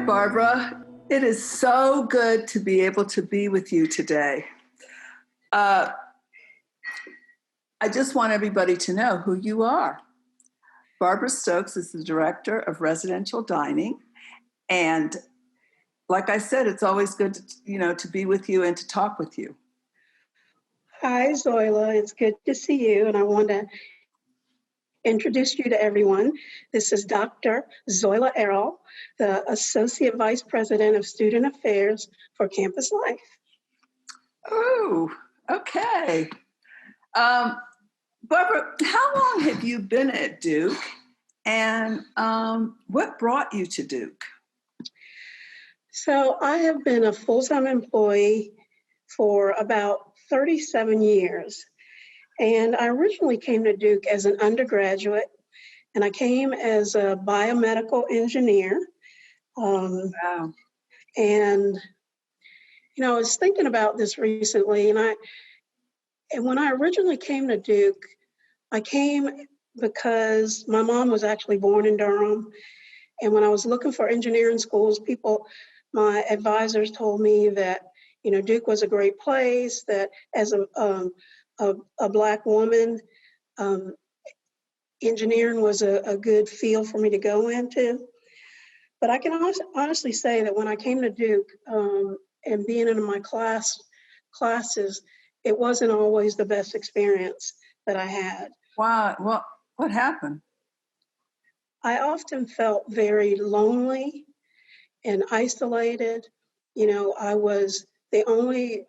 Barbara. It is so good to be able to be with you today. I just want everybody to know who you are. Barbara Stokes is the Director of Residential Dining. And like I said, it's always good to be with you and to talk with you. Hi, Zoila. It's good to see you. And I want to introduce you to everyone. This is Dr. Zoila Errol, the Associate Vice President of Student Affairs for Campus Life. Oh, okay. Barbara, how long have you been at Duke, and what brought you to Duke? So I have been a full-time employee for about 37 years. And I originally came to Duke as an undergraduate, and I came as a biomedical engineer. Wow. And, I was thinking about this recently, and when I originally came to Duke, I came because my mom was actually born in Durham. And when I was looking for engineering schools, my advisors told me that, Duke was a great place, that as a Black woman, engineering was a good field for me to go into. But I can honestly say that when I came to Duke and being in my classes, it wasn't always the best experience that I had. Wow. Well, what happened? I often felt very lonely and isolated. I was the only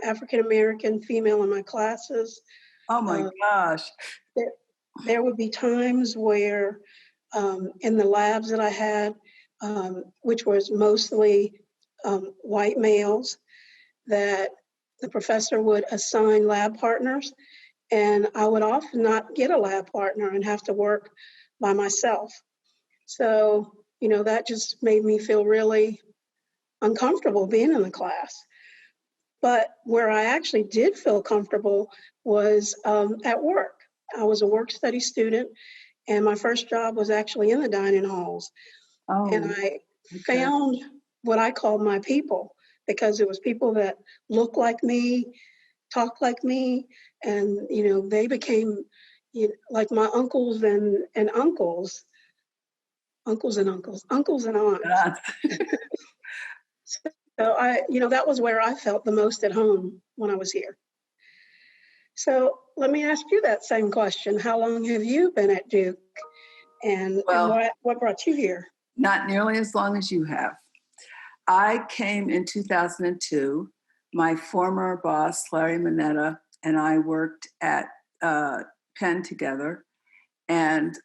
African-American female in my classes. Oh my gosh. There would be times where in the labs that I had, which was mostly white males, that the professor would assign lab partners, and I would often not get a lab partner and have to work by myself. So, that just made me feel really uncomfortable being in the class. But where I actually did feel comfortable was at work. I was a work study student, and my first job was actually in the dining halls. Oh, and I found what I called my people, because it was people that looked like me, talked like me, and they became like my uncles and uncles and aunts. So that was where I felt the most at home when I was here. So let me ask you that same question. How long have you been at Duke, and what brought you here? Not nearly as long as you have. I came in 2002. My former boss, Larry Mineta, and I worked at Penn together. And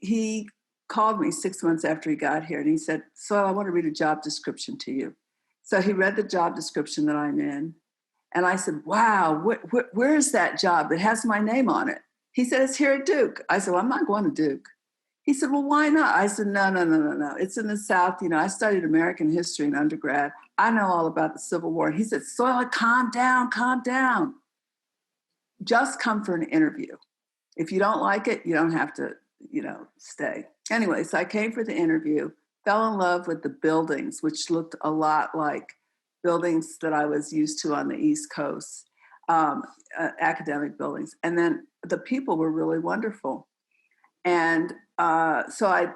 he called me 6 months after he got here, and he said, "So I want to read a job description to you." So he read the job description that I'm in. And I said, "Wow, where's that job? It has my name on it." He said, "It's here at Duke." I said, "Well, I'm not going to Duke." He said, "Well, why not?" I said, No. It's in the South. I studied American history in undergrad. I know all about the Civil War. And he said, "Zoila, calm down. Just come for an interview. If you don't like it, you don't have to, stay." Anyway, so I came for the interview, fell in love with the buildings, which looked a lot like buildings that I was used to on the East Coast, academic buildings. And then the people were really wonderful. And so I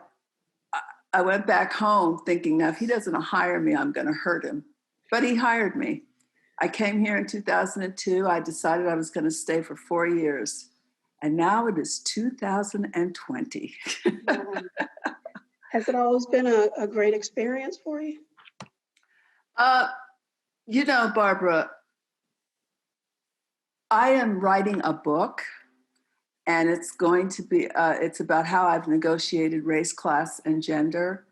went back home thinking, now, if he doesn't hire me, I'm going to hurt him. But he hired me. I came here in 2002. I decided I was going to stay for 4 years. And now it is 2020. Has it always been a great experience for you? Barbara, I am writing a book, and it's going to be, it's about how I've negotiated race, class, and gender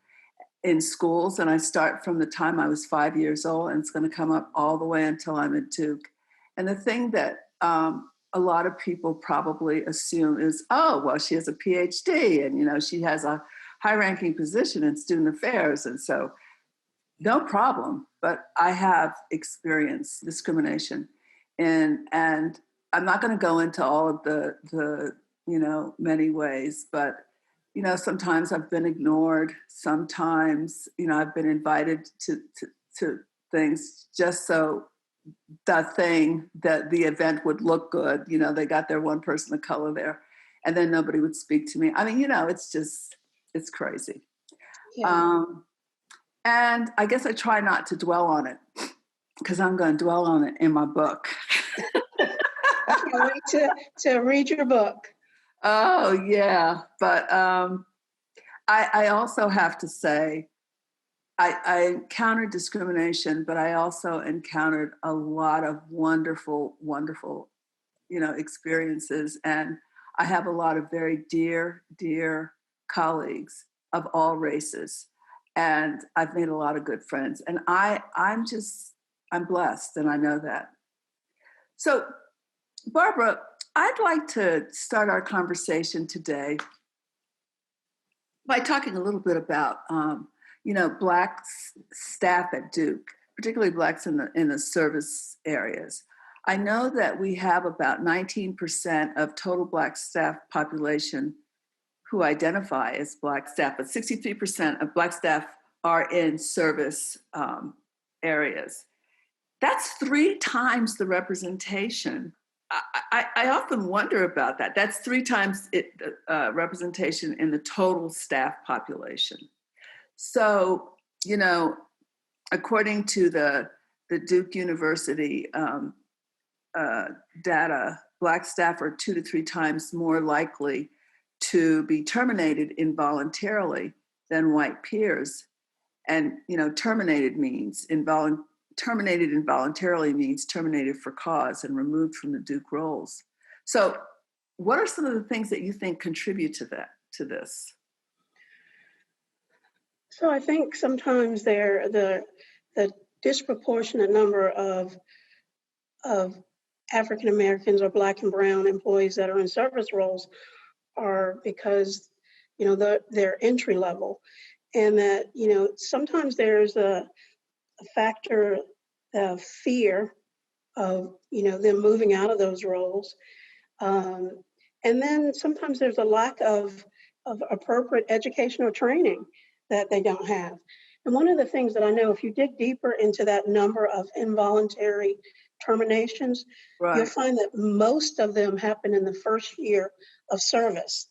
in schools. And I start from the time I was 5 years old, and it's going to come up all the way until I'm at Duke. And the thing that a lot of people probably assume is, oh, well, she has a PhD, and, she has a high-ranking position in student affairs. And so no problem, but I have experienced discrimination. And I'm not going to go into all of the many ways, but sometimes I've been ignored. Sometimes, I've been invited to things just so the event would look good. They got their one person of color there, and then nobody would speak to me. I mean, it's crazy. Yeah. And I guess I try not to dwell on it because I'm going to dwell on it in my book. I can't wait to read your book. Oh, yeah. But I also have to say, I encountered discrimination, but I also encountered a lot of wonderful, wonderful, experiences. And I have a lot of very dear, dear colleagues of all races. And I've made a lot of good friends. And I'm blessed, and I know that. So, Barbara, I'd like to start our conversation today by talking a little bit about, Black staff at Duke, particularly Blacks in the service areas. I know that we have about 19% of total Black staff population who identify as Black staff, but 63% of Black staff are in service areas. That's 3 times the representation. I often wonder about that. That's 3 times representation in the total staff population. So, according to the Duke University data, Black staff are 2 to 3 times more likely to be terminated involuntarily than white peers. And, terminated involuntarily means terminated for cause and removed from the Duke rolls. So what are some of the things that you think contribute to this? So I think sometimes the disproportionate number of African Americans or Black and Brown employees that are in service roles are because, they're entry level, and that, sometimes there's a factor of fear of, them moving out of those roles. And then sometimes there's a lack of appropriate educational training that they don't have. And one of the things that I know, if you dig deeper into that number of involuntary terminations, Right. you'll find that most of them happen in the first year of service.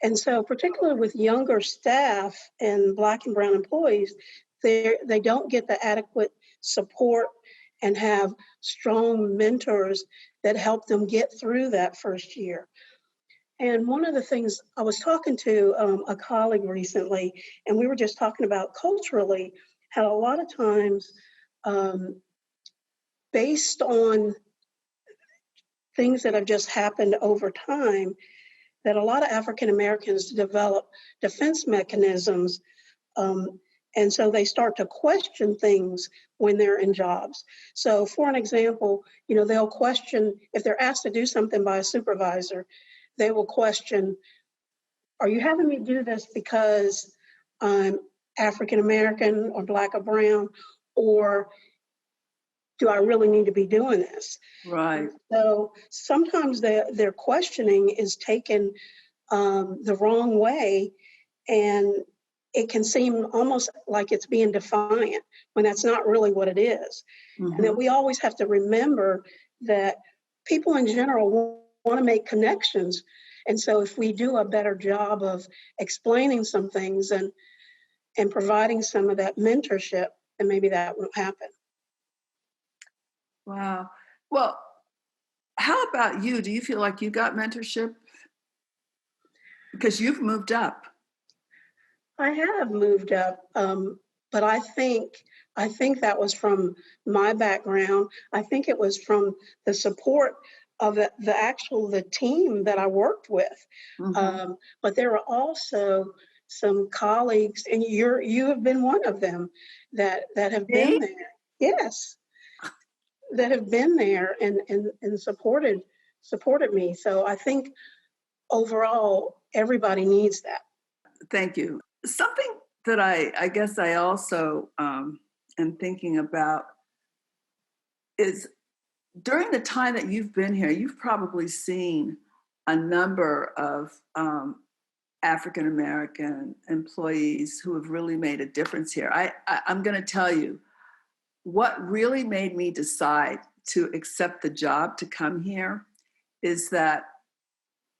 And so particularly with younger staff and Black and Brown employees, they don't get the adequate support and have strong mentors that help them get through that first year. And one of the things, I was talking to a colleague recently, and we were just talking about culturally, how a lot of times, based on things that have just happened over time, that a lot of African Americans develop defense mechanisms, and so they start to question things when they're in jobs. So for an example, they'll question, if they're asked to do something by a supervisor, they will question, are you having me do this because I'm African American or Black or Brown, or do I really need to be doing this? Right. So sometimes their questioning is taken the wrong way, and it can seem almost like it's being defiant when that's not really what it is. Mm-hmm. And that we always have to remember that people in general want to make connections. And so if we do a better job of explaining some things and providing some of that mentorship, then maybe that won't happen. Wow. Well, how about you? Do you feel like you got mentorship? Because you've moved up. I have moved up, but I think that was from my background. I think it was from the support of the team that I worked with. Mm-hmm. But there are also some colleagues, and you have been one of them that have been there. Yes, that have been there and supported me. So I think overall everybody needs that. Thank you. Something that I guess I also am thinking about is, during the time that you've been here, you've probably seen a number of African-American employees who have really made a difference here. I'm going to tell you, what really made me decide to accept the job to come here is that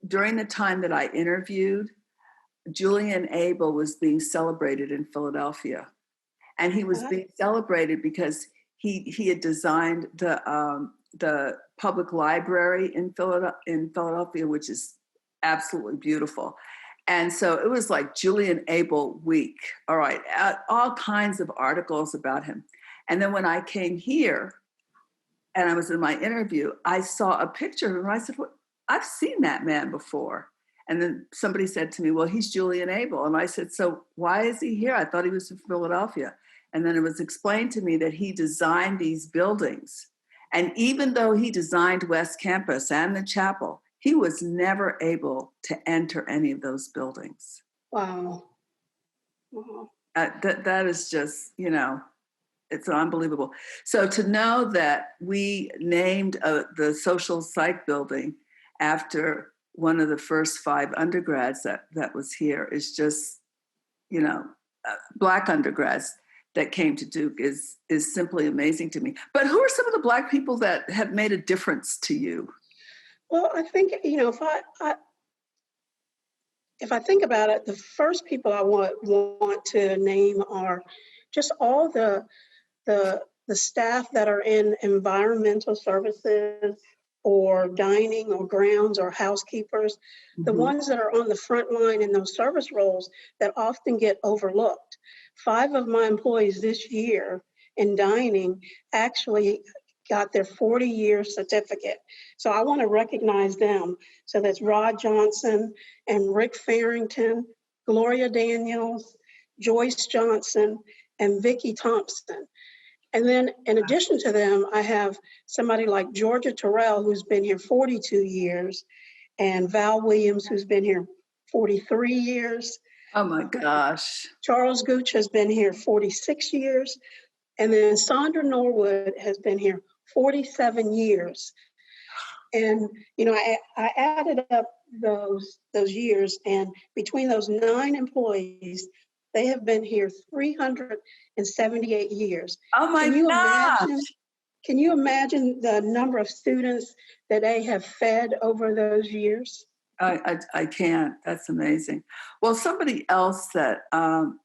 during the time that I interviewed, Julian Abel was being celebrated in Philadelphia. And he was being celebrated because he had designed the public library in Philadelphia, which is absolutely beautiful. And so it was like Julian Abel week. All right, all kinds of articles about him. And then when I came here and I was in my interview, I saw a picture of him and I said, well, I've seen that man before. And then somebody said to me, well, he's Julian Abel. And I said, so why is he here? I thought he was in Philadelphia. And then it was explained to me that he designed these buildings. And even though he designed West Campus and the chapel, he was never able to enter any of those buildings. Wow. Wow. That is just, it's unbelievable. So to know that we named the social psych building after one of the first 5 undergrads that was here is just, Black undergrads that came to Duke is simply amazing to me. But who are some of the Black people that have made a difference to you? Well, I think, if I think about it, the first people I want to name are just all the staff that are in environmental services or dining or grounds or housekeepers, the ones that are on the front line in those service roles that often get overlooked. 5 of my employees this year in dining actually got their 40-year certificate. So I want to recognize them. So that's Rod Johnson and Rick Farrington, Gloria Daniels, Joyce Johnson, and Vicki Thompson. And then in addition to them, I have somebody like Georgia Terrell, who's been here 42 years, and Val Williams, who's been here 43 years. Oh my gosh. Charles Gooch has been here 46 years. And then Sandra Norwood has been here 47 years. And, I added up those years, and between those 9 employees, they have been here 378 years. Oh my gosh. Can you imagine the number of students that they have fed over those years? I can't. That's amazing. Well, somebody else that I'm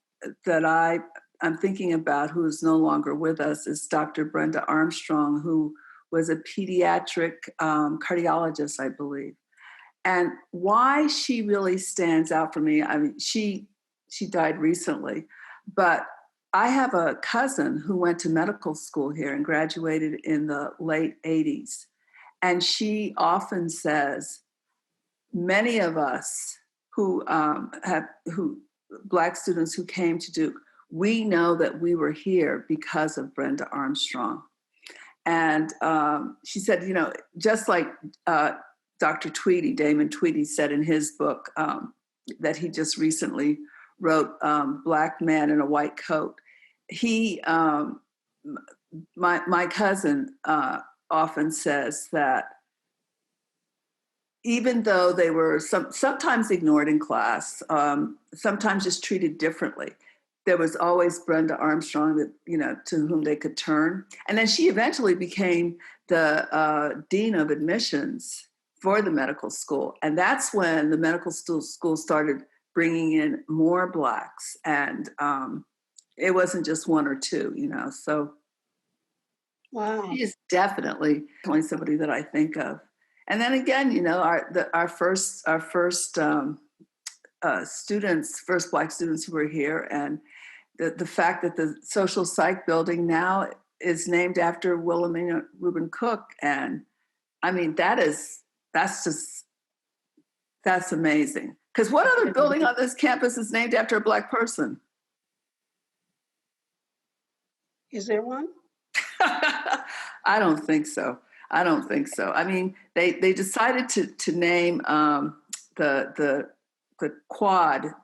thinking about who is no longer with us is Dr. Brenda Armstrong, who was a pediatric cardiologist, I believe. And why she really stands out for me, I mean, she died recently, but I have a cousin who went to medical school here and graduated in the late 80s. And she often says, many of us who Black students who came to Duke, we know that we were here because of Brenda Armstrong. And she said, just like Dr. Tweedy, Damon Tweedy said in his book that he just recently wrote, Black Man in a White Coat. My cousin often says that even though they were sometimes ignored in class, sometimes just treated differently, there was always Brenda Armstrong that, to whom they could turn. And then she eventually became the dean of admissions for the medical school. And that's when the medical school started bringing in more Blacks. And it wasn't just 1 or 2, so. Wow. She is definitely somebody that I think of. And then again, our first students, first Black students who were here, and the fact that the social psych building now is named after Wilhelmina Reuben Cook. And I mean, that's amazing. Because what other building on this campus is named after a Black person? Is there one? I don't think so. I mean, they decided to name the quad,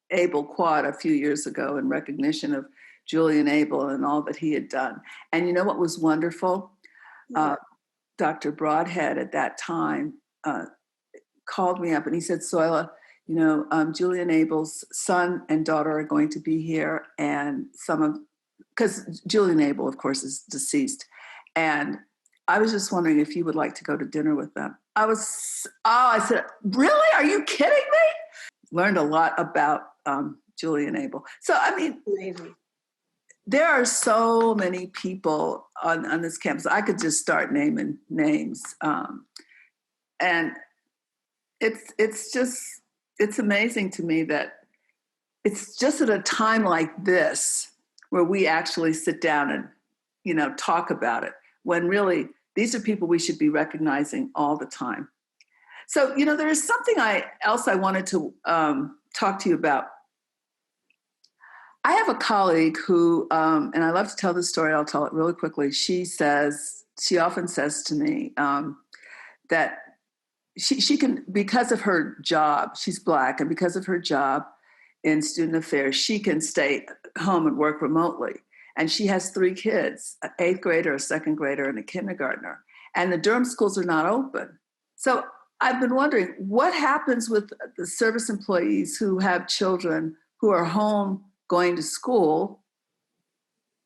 Abel Quad, a few years ago in recognition of Julian Abel and all that he had done. And you know what was wonderful? Dr. Broadhead at that time called me up and he said, Soila, Julian Abel's son and daughter are going to be here, and because Julian Abel, of course, is deceased. And I was just wondering if you would like to go to dinner with them. I said, really? Are you kidding me? Learned a lot about Julian Abel. So, I mean, Amazing. There are so many people on this campus. I could just start naming names. And it's amazing to me that it's just at a time like this where we actually sit down and, talk about it, when really these are people we should be recognizing all the time. So, there is something else I wanted to talk to you about. I have a colleague who, and I love to tell this story, I'll tell it really quickly. She often says to me that she can, because of her job, she's Black, and because of her job in student affairs, she can stay home and work remotely. And she has 3 kids, an 8th grader, a 2nd grader, and a kindergartner. And the Durham schools are not open. So I've been wondering, what happens with the service employees who have children who are home going to school,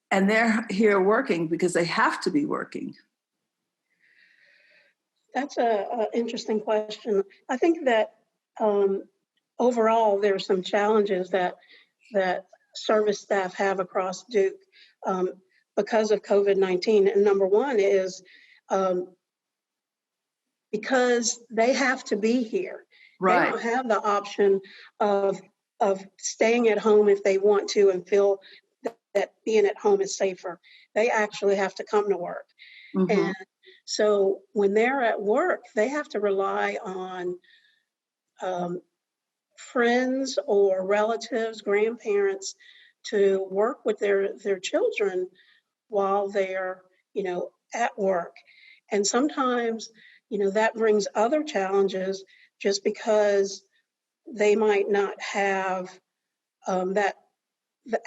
and they're here working because they have to be working? That's an interesting question. I think that overall there are some challenges that service staff have across Duke because of COVID-19. And number one is because they have to be here. Right. They don't have the option of staying at home if they want to and feel that being at home is safer. They actually have to come to work. Mm-hmm. And so when they're at work, they have to rely on friends or relatives, grandparents to work with their children while they're, at work. And sometimes, that brings other challenges just because they might not have the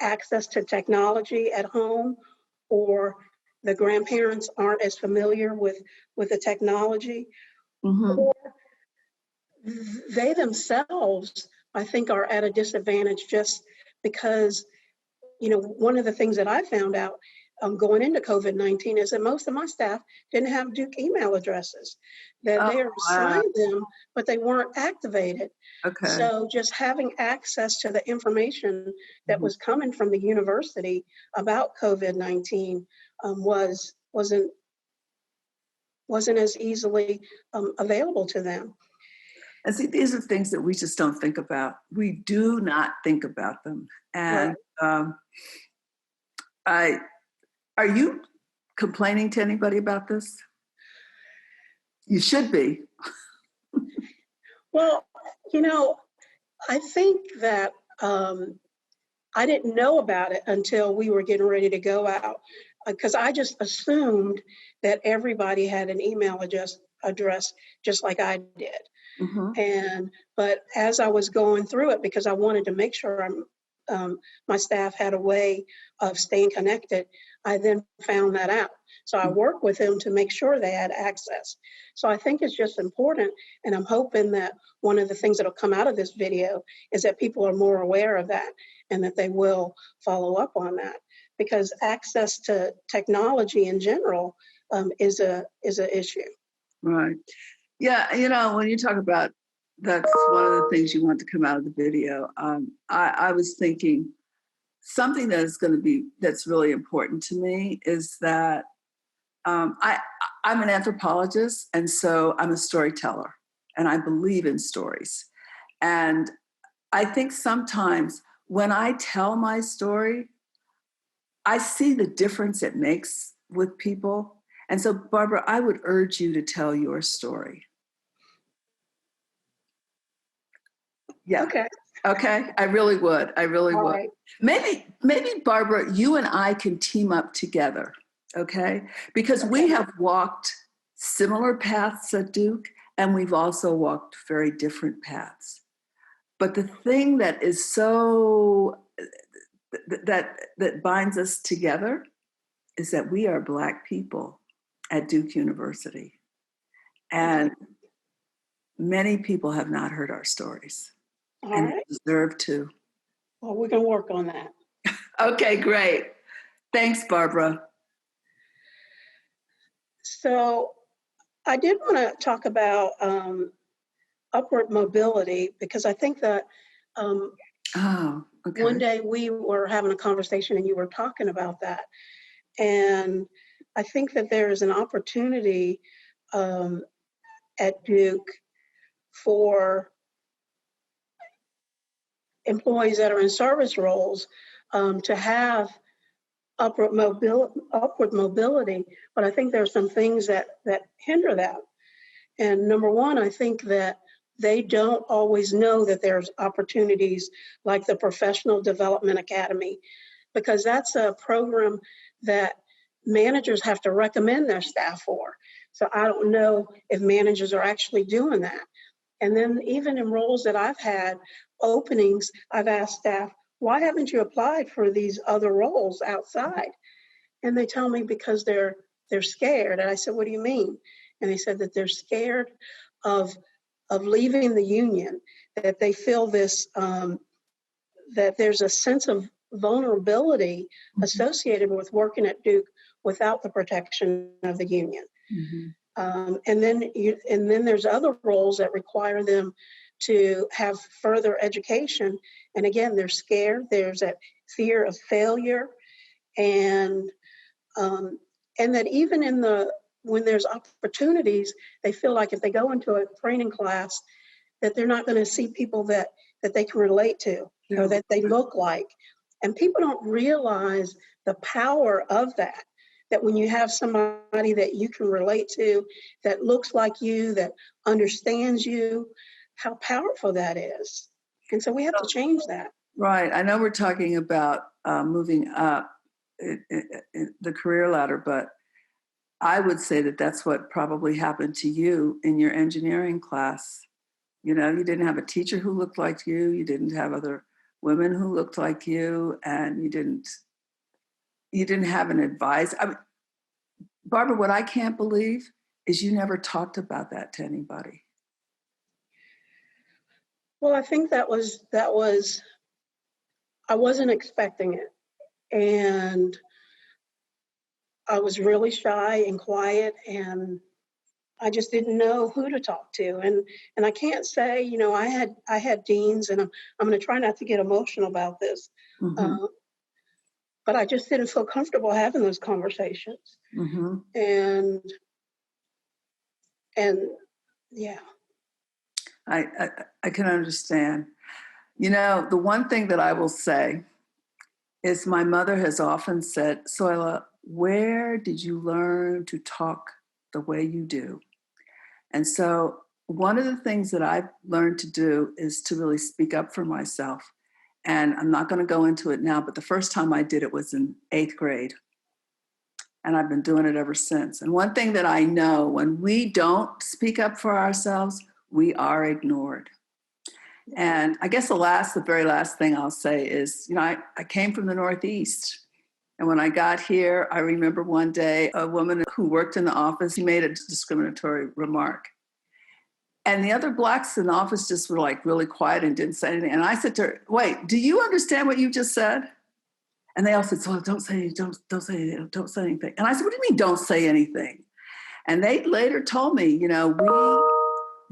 access to technology at home, or the grandparents aren't as familiar with the technology, mm-hmm. or they themselves, I think, are at a disadvantage just because, one of the things that I found out going into COVID-19 is that most of my staff didn't have Duke email addresses, that they were assigned them, but they weren't activated. Okay. So just having access to the information that was coming from the university about COVID-19 wasn't as easily available to them. And see, these are things that we just don't think about. We do not think about them. And right. Are you complaining to anybody about this? You should be. Well, I think that I didn't know about it until we were getting ready to go out, because I just assumed that everybody had an email address just like I did. Mm-hmm. But as I was going through it, because I wanted to make sure my staff had a way of staying connected, I then found that out. So I worked with them to make sure they had access. So I think it's just important, and I'm hoping that one of the things that will come out of this video is that people are more aware of that and that they will follow up on that, because access to technology in general is an issue. Right. Yeah, when you talk about that's one of the things you want to come out of the video. I was thinking something that's really important to me is that I'm an anthropologist, and so I'm a storyteller, and I believe in stories. And I think sometimes when I tell my story, I see the difference it makes with people. And so, Barbara, I would urge you to tell your story. Yeah. Okay. I really would. Right. Maybe, Barbara, you and I can team up together. Okay. Because we have walked similar paths at Duke, and we've also walked very different paths. But the thing that is that binds us together is that we are Black people at Duke University. And many people have not heard our stories, All and right. they deserve to. Well, we're going to work on that. Okay, great. Thanks, Barbara. So I did want to talk about upward mobility, because I think that Oh, okay. one day we were having a conversation and you were talking about that. And I think that there is an opportunity at Duke for employees that are in service roles to have upward mobility, but I think there are some things that hinder that. And number one, I think that they don't always know that there's opportunities like the Professional Development Academy, because that's a program that managers have to recommend their staff for. So I don't know if managers are actually doing that. And then even in roles that I've had openings, I've asked staff, why haven't you applied for these other roles outside? And they tell me because they're scared. And I said, what do you mean? And they said that they're scared of leaving the union, that they feel this, that there's a sense of vulnerability associated with working at Duke without the protection of the union. And then there's other roles that require them to have further education. And again, they're scared. There's that fear of failure, and that even when there's opportunities, they feel like if they go into a training class, that they're not going to see people that they can relate to or that they look like. And people don't realize the power of that. That when you have somebody that you can relate to, that looks like you, that understands you, how powerful that is. And so we have to change that. Right. I know we're talking about moving up the career ladder, but I would say that that's what probably happened to you in your engineering class. You know, you didn't have a teacher who looked like you didn't have other women who looked like you, and you didn't have an advisor. I mean, Barbara, what I can't believe is you never talked about that to anybody. Well, I think that was, I wasn't expecting it. And I was really shy and quiet, and I just didn't know who to talk to. And I can't say, you know, I had deans, and I'm going to try not to get emotional about this. But I just didn't feel comfortable having those conversations. And yeah. I can understand. You know, the one thing that I will say is my mother has often said, Soila, where did you learn to talk the way you do? And so one of the things that I've learned to do is to really speak up for myself. And I'm not going to go into it now, but the first time I did it was in 8th grade. And I've been doing it ever since. And one thing that I know, when we don't speak up for ourselves, we are ignored. And I guess the very last thing I'll say is, you know, I came from the Northeast. And when I got here, I remember one day a woman who worked in the office, made a discriminatory remark. And the other Blacks in the office just were like really quiet and didn't say anything. And I said to her, wait, do you understand what you just said? And they all said, so don't say anything, don't say anything. And I said, what do you mean don't say anything? And they later told me, you know,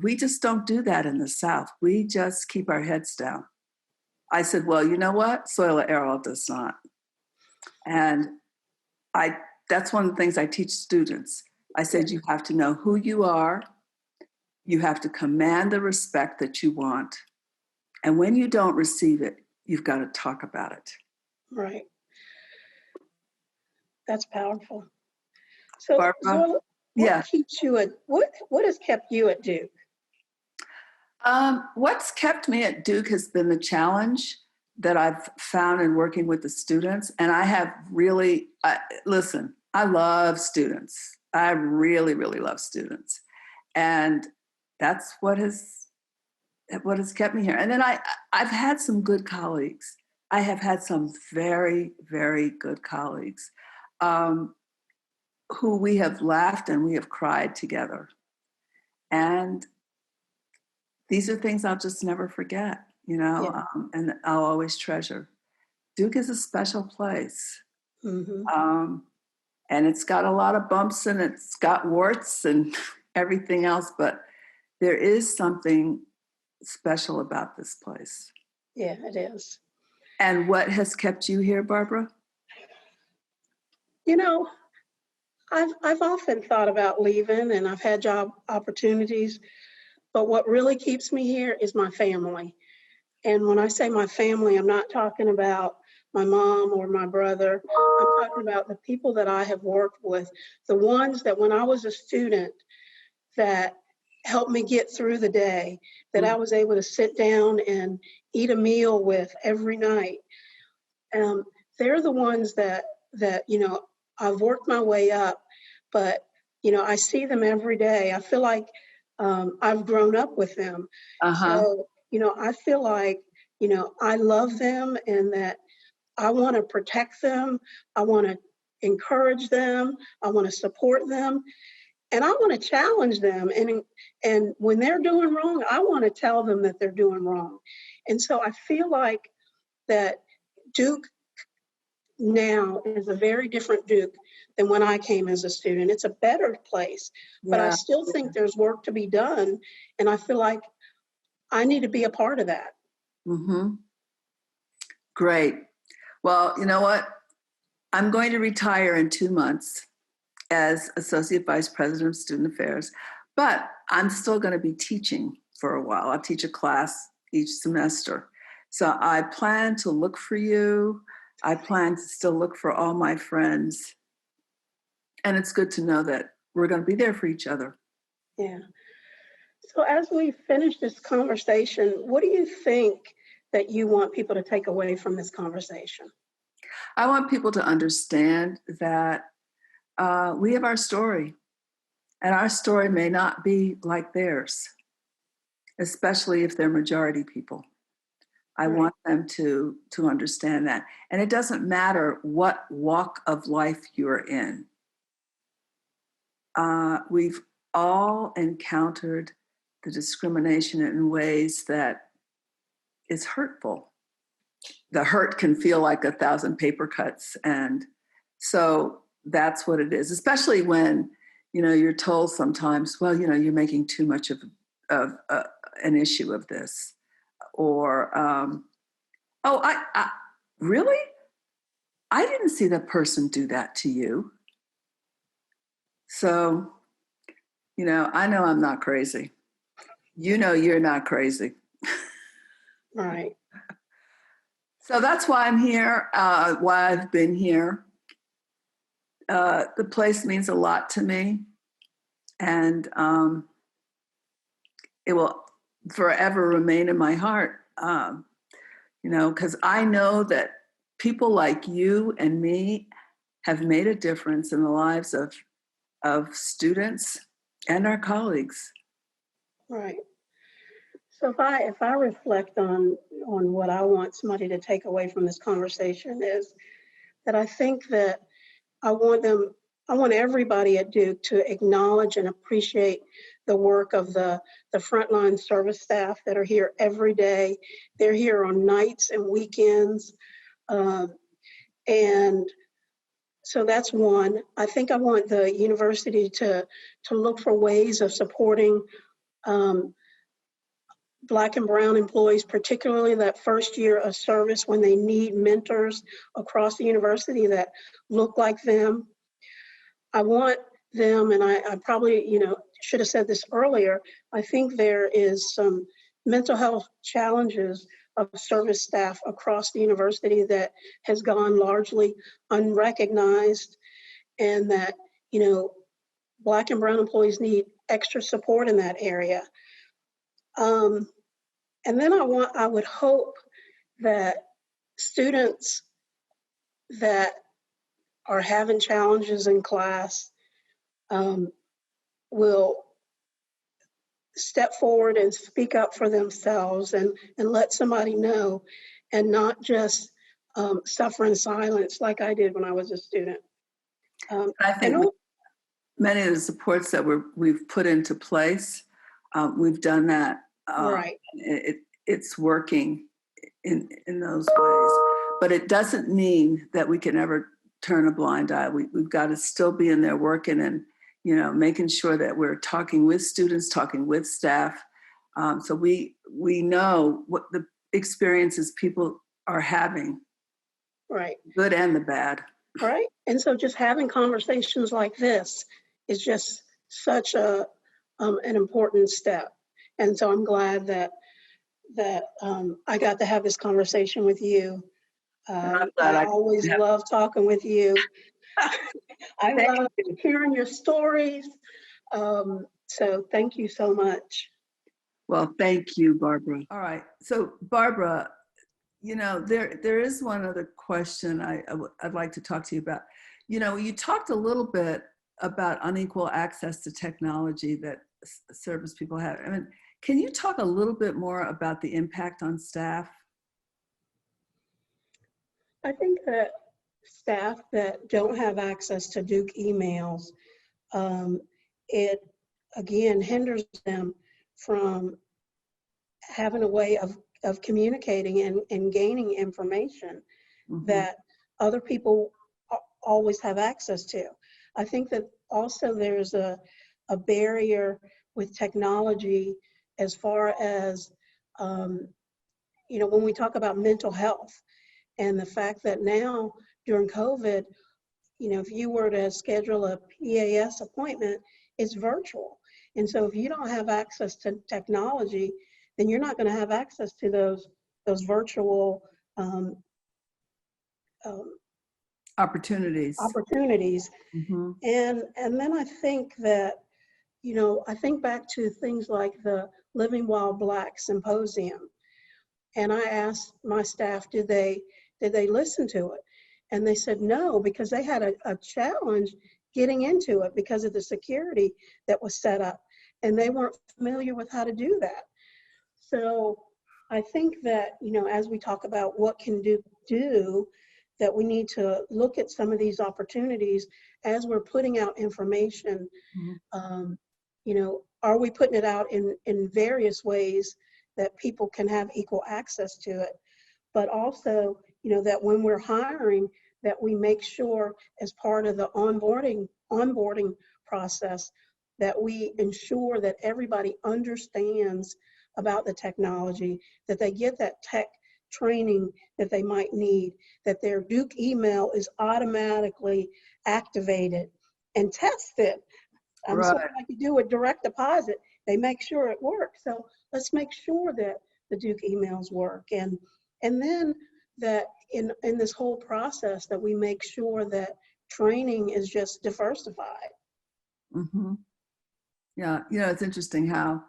we just don't do that in the South. We just keep our heads down. I said, well, you know what? Soila Errol does not. And that's one of the things I teach students. I said, you have to know who you are. You have to command the respect that you want. And when you don't receive it, you've got to talk about it. Right. That's powerful. So, Barbara, what keeps you at, what has kept you at Duke? What's kept me at Duke has been the challenge that I've found in working with the students. And I have really, listen, I love students. I really, really love students. And that's what has kept me here. And then I've had some good colleagues. I have had some very, very good colleagues who we have laughed and we have cried together. And these are things I'll just never forget, Yeah. and I'll always treasure. Duke is a special place. Mm-hmm. And it's got a lot of bumps and it's got warts and everything else, but there is something special about this place. Yeah, it is. And what has kept you here, Barbara? You know, I've often thought about leaving, and I've had job opportunities, but what really keeps me here is my family. And when I say my family, I'm not talking about my mom or my brother. I'm talking about the people that I have worked with, the ones that when I was a student that helped me get through the day, that I was able to sit down and eat a meal with every night. They're the ones that I've worked my way up, but I see them every day. I feel like I've grown up with them. Uh-huh. So I feel like I love them, and that I want to protect them. I want to encourage them. I want to support them, and I want to challenge them. And when they're doing wrong, I want to tell them that they're doing wrong. And so I feel like that Duke now is a very different Duke than when I came as a student. It's a better place, but I Yeah. still think there's work to be done. And I feel like I need to be a part of that. Mm-hmm. Great. Well, you know what? I'm going to retire in 2 months as Associate Vice President of Student Affairs, but I'm still going to be teaching for a while. I'll teach a class each semester. So I plan to look for you. I plan to still look for all my friends. And it's good to know that we're going to be there for each other. Yeah. So as we finish this conversation, what do you think that you want people to take away from this conversation? I want people to understand that we have our story, and our story may not be like theirs, especially if they're majority people. I Right. want them to understand that. And it doesn't matter what walk of life you're in. We've all encountered the discrimination in ways that is hurtful. The hurt can feel like 1,000 paper cuts. And so that's what it is, especially when, you're told sometimes, well, you're making too much of an issue of this. Or, oh, I really? I didn't see that person do that to you. So, I know I'm not crazy. You're not crazy. Right. So that's why I'm here, why I've been here. The place means a lot to me, and it will forever remain in my heart, because I know that people like you and me have made a difference in the lives of students and our colleagues. Right. So if I reflect on what I want somebody to take away from this conversation is that I think that I want everybody at Duke to acknowledge and appreciate the work of the frontline service staff that are here every day. They're here on nights and weekends. And so that's one. I think I want the university to look for ways of supporting Black and Brown employees, particularly that first year of service when they need mentors across the university that look like them. I want them, and I probably, should have said this earlier, I think there is some mental health challenges of service staff across the university that has gone largely unrecognized, and that, Black and Brown employees need extra support in that area. And then I would hope that students that are having challenges in class will step forward and speak up for themselves and let somebody know, and not just suffer in silence like I did when I was a student. I think many of the supports that we've put into place, we've done that Right. It's working in those ways. But it doesn't mean that we can ever turn a blind eye. We've got to still be in there working and, you know, making sure that we're talking with students, talking with staff. So we know what the experiences people are having, Right. good and the bad. Right. And so just having conversations like this is just such an important step. And so I'm glad that I got to have this conversation with you. I'm glad I always love talking with you. I love hearing your stories. So thank you so much. Well, thank you, Barbara. All right. So Barbara, you know, there is one other question I'd like to talk to you about. You know, you talked a little bit about unequal access to technology that service people have. I mean, can you talk a little bit more about the impact on staff? I think that staff that don't have access to Duke emails, it again hinders them from having a way of communicating and gaining information that other people always have access to. I think that also there's a barrier with technology as far as, you know, when we talk about mental health and the fact that now during COVID, you know, if you were to schedule a PAS appointment, it's virtual. And so if you don't have access to technology, then you're not going to have access to those virtual Opportunities. And then I think that, you know, I think back to things like the Living While Black Symposium, and I asked my staff, did they listen to it? And they said no, because they had a challenge getting into it because of the security that was set up, and they weren't familiar with how to do that. So I think that, you know, as we talk about what can do, that we need to look at some of these opportunities as we're putting out information. You know, are we putting it out in various ways that people can have equal access to it? But also, you know, that when we're hiring, that we make sure as part of the onboarding process that we ensure that everybody understands about the technology, that they get that tech training that they might need, that their Duke email is automatically activated and tested. Right. So like you do with direct deposit, they make sure it works. So let's make sure that the Duke emails work. And then that in this whole process that we make sure that training is just diversified. Yeah, you know, it's interesting how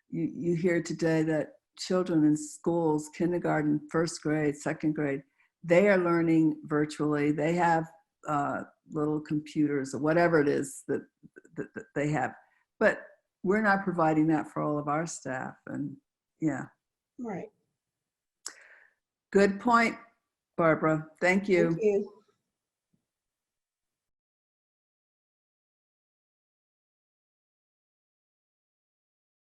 you hear today that children in schools, kindergarten, first grade, second grade, they are learning virtually. They have little computers or whatever it is that they have, but we're not providing that for all of our staff. And yeah. Right. Good point, Barbara. Thank you. Thank you.